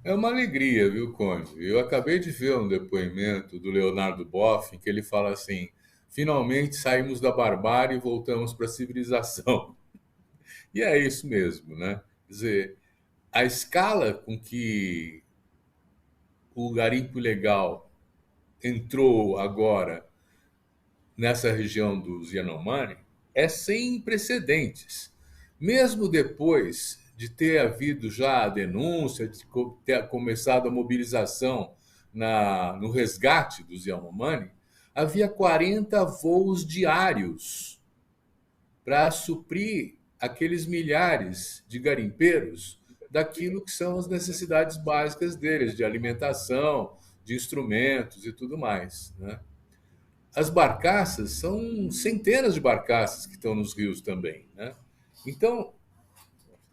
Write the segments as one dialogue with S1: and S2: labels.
S1: É uma alegria, viu, Conde? Eu acabei de ver um depoimento do Leonardo Boff, em que ele fala assim: finalmente saímos da barbárie e voltamos para a civilização. E é isso mesmo, né? Quer dizer, a escala com que o garimpo ilegal entrou agora nessa região dos Yanomami é sem precedentes. Mesmo depois de ter havido já a denúncia, de ter começado a mobilização no resgate dos Yanomami, havia 40 voos diários para suprir aqueles milhares de garimpeiros daquilo que são as necessidades básicas deles, de alimentação, de instrumentos e tudo mais, né? As barcaças são centenas de barcaças que estão nos rios também, né? Então,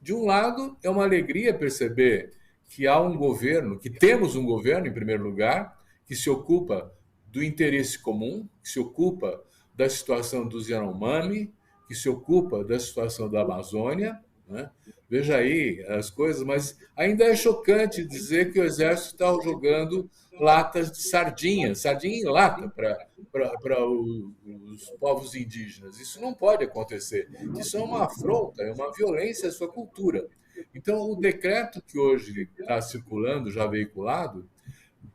S1: de um lado, é uma alegria perceber que há um governo, que temos um governo, em primeiro lugar, que se ocupa do interesse comum, que se ocupa da situação dos Yanomami, que se ocupa da situação da Amazônia, né? Veja aí as coisas, mas ainda é chocante dizer que o Exército está jogando latas de sardinha, sardinha em lata para os povos indígenas. Isso não pode acontecer. Isso é uma afronta, é uma violência à sua cultura. Então, o decreto que hoje está circulando, já veiculado,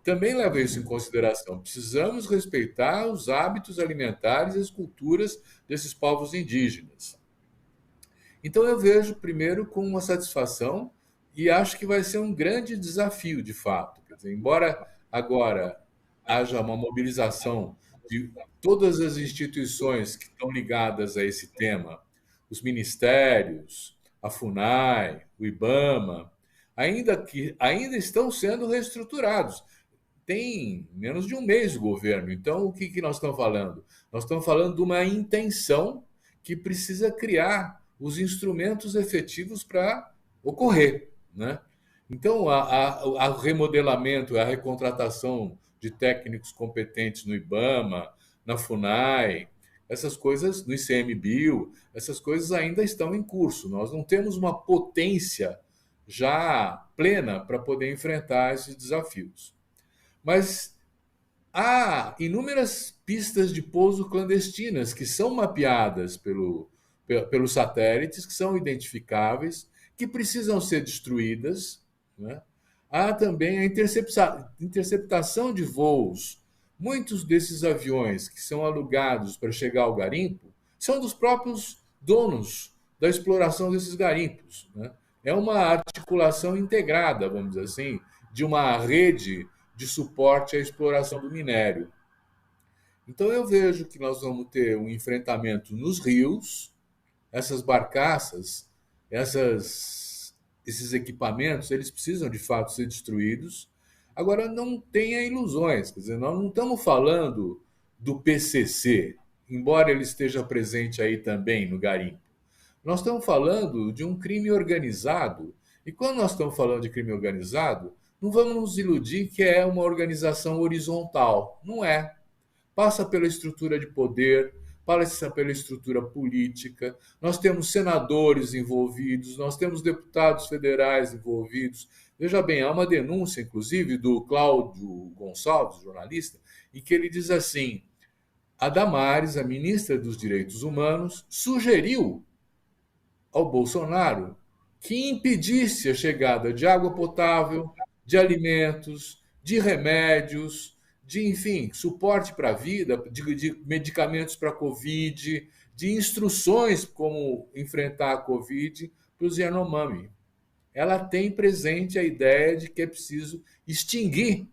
S1: também leva isso em consideração. Precisamos respeitar os hábitos alimentares e as culturas desses povos indígenas. Então, eu vejo primeiro com uma satisfação e acho que vai ser um grande desafio, de fato. Quer dizer, embora agora haja uma mobilização de todas as instituições que estão ligadas a esse tema, os ministérios, a FUNAI, o IBAMA, ainda estão sendo reestruturados. Tem menos de um mês o governo. Então, o que nós estamos falando? Nós estamos falando de uma intenção que precisa criar os instrumentos efetivos para ocorrer, né? Então, a remodelamento, a recontratação de técnicos competentes no IBAMA, na FUNAI, essas coisas, no ICMBio, essas coisas ainda estão em curso. Nós não temos uma potência já plena para poder enfrentar esses desafios. Mas há inúmeras pistas de pouso clandestinas que são mapeadas pelos satélites, que são identificáveis, que precisam ser destruídas, né? Há também a interceptação de voos. Muitos desses aviões que são alugados para chegar ao garimpo são dos próprios donos da exploração desses garimpos, né? É uma articulação integrada, vamos dizer assim, de uma rede de suporte à exploração do minério. Então eu vejo que nós vamos ter um enfrentamento nos rios, essas barcaças, esses equipamentos, eles precisam de fato ser destruídos. Agora não tenha ilusões, quer dizer, nós não estamos falando do PCC, embora ele esteja presente aí também no garimpo. Nós estamos falando de um crime organizado. E quando nós estamos falando de crime organizado, não vamos nos iludir que é uma organização horizontal. Não é. Passa pela estrutura de poder, passa pela estrutura política. Nós temos senadores envolvidos, nós temos deputados federais envolvidos. Veja bem, há uma denúncia, inclusive, do Cláudio Gonçalves, jornalista, em que ele diz assim: a Damares, a ministra dos Direitos Humanos, sugeriu ao Bolsonaro que impedisse a chegada de água potável, de alimentos, de remédios, de, enfim, suporte para a vida, de medicamentos para a Covid, de instruções como enfrentar a Covid para os Yanomami. Ela tem presente a ideia de que é preciso extinguir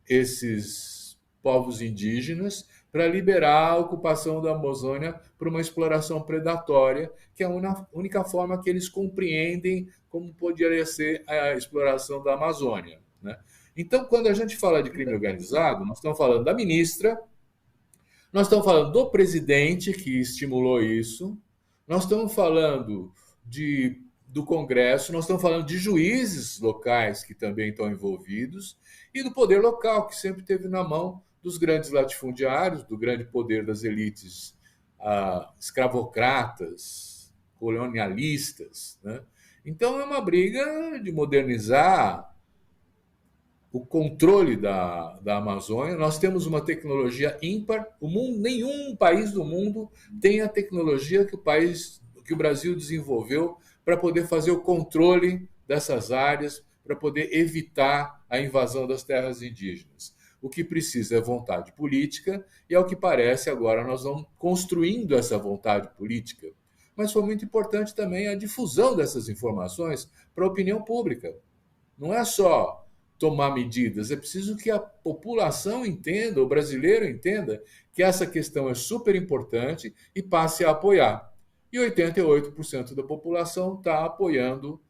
S1: esses povos indígenas para liberar a ocupação da Amazônia para uma exploração predatória, que é a única forma que eles compreendem como poderia ser a exploração da Amazônia, né? Então, quando a gente fala de crime organizado, nós estamos falando da ministra, nós estamos falando do presidente que estimulou isso, nós estamos falando do Congresso, nós estamos falando de juízes locais que também estão envolvidos e do poder local, que sempre teve na mão dos grandes latifundiários, do grande poder das elites escravocratas, colonialistas, né? Então é uma briga de modernizar o controle da Amazônia. Nós temos uma tecnologia ímpar. Nenhum país do mundo tem a tecnologia que o Brasil desenvolveu para poder fazer o controle dessas áreas, para poder evitar a invasão das terras indígenas. O que precisa é vontade política, e ao que parece agora nós vamos construindo essa vontade política. Mas foi muito importante também a difusão dessas informações para a opinião pública. Não é só tomar medidas, é preciso que a população entenda, o brasileiro entenda, que essa questão é super importante e passe a apoiar. E 88% da população está apoiando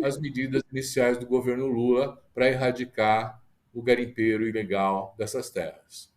S1: as medidas iniciais do governo Lula para erradicar o garimpeiro ilegal dessas terras.